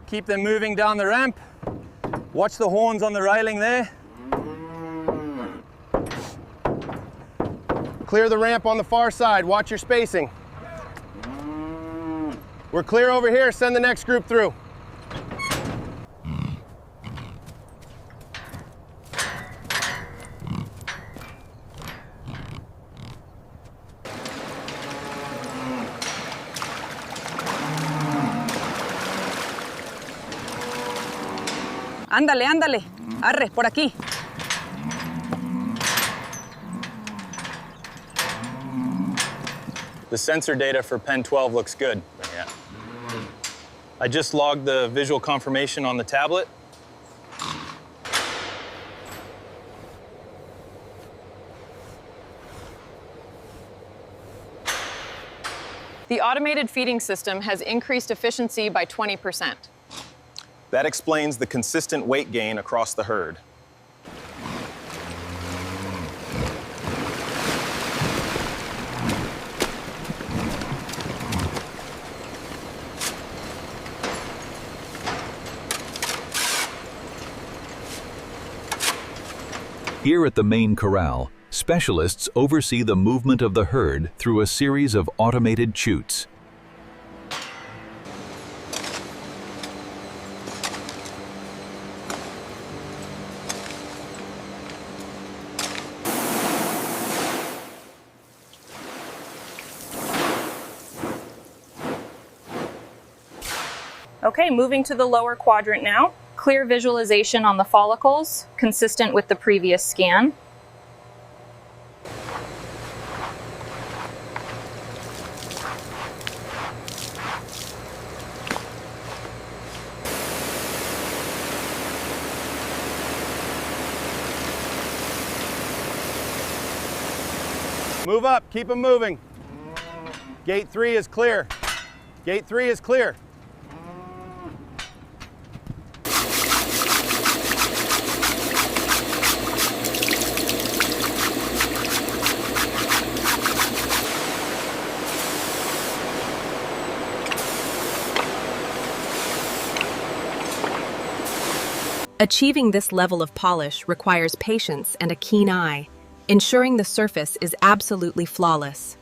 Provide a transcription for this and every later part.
Keep them moving down the ramp. Watch the horns on the railing there. Clear the ramp on the far side. Watch your spacing. We're clear over here. Send the next group through. Ándale, ándale. Arre, por aquí. The sensor data for pen 12 looks good. Yeah. I just logged the visual confirmation on the tablet. The automated feeding system has increased efficiency by 20%. That explains the consistent weight gain across the herd. Here at the main corral, specialists oversee the movement of the herd through a series of automated chutes. Okay, moving to the lower quadrant now. Clear visualization on the follicles, consistent with the previous scan. Move up, keep them moving. Gate 3 is clear. Gate 3 is clear. Achieving this level of polish requires patience and a keen eye, ensuring the surface is absolutely flawless.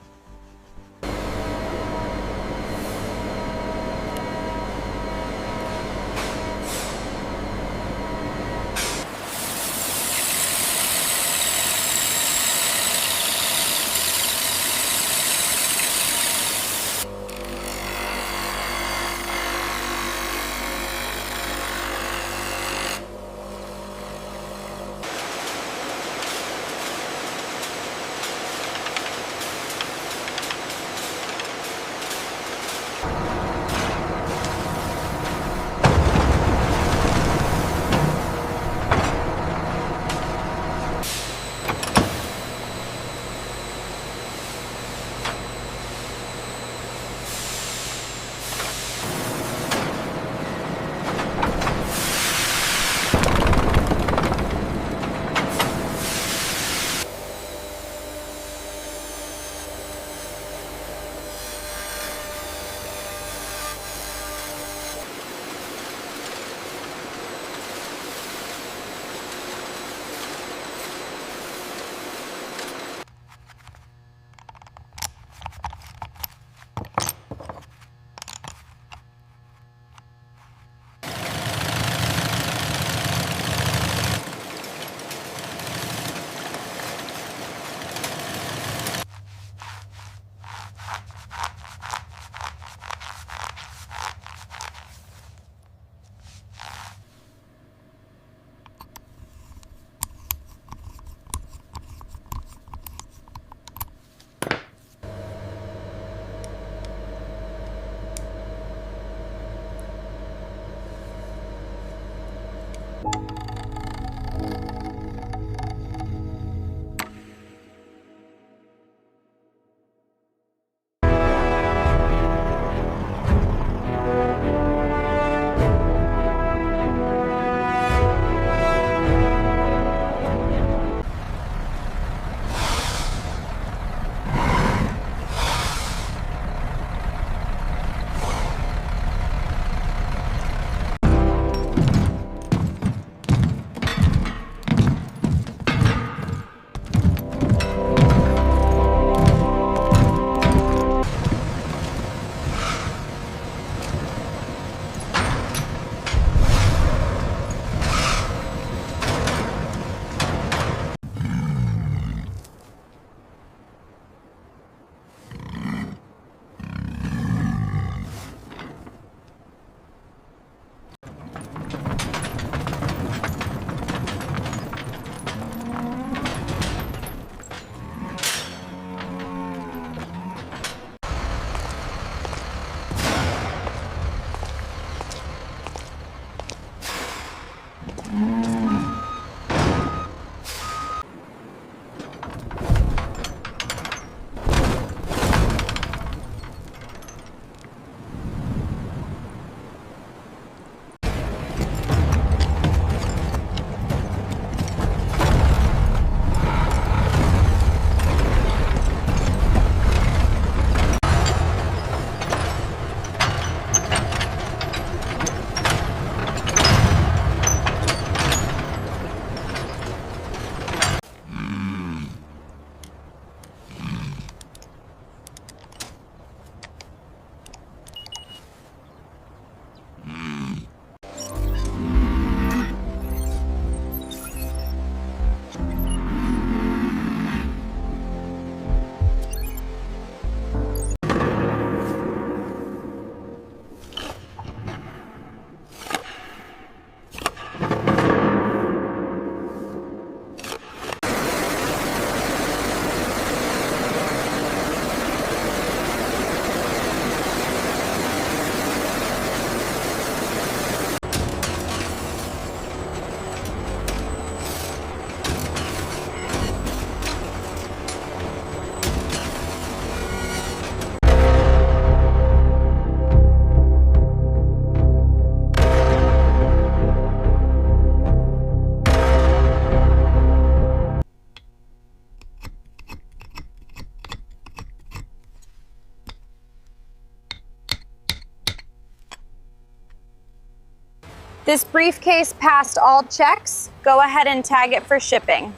This briefcase passed all checks. Go ahead and tag it for shipping.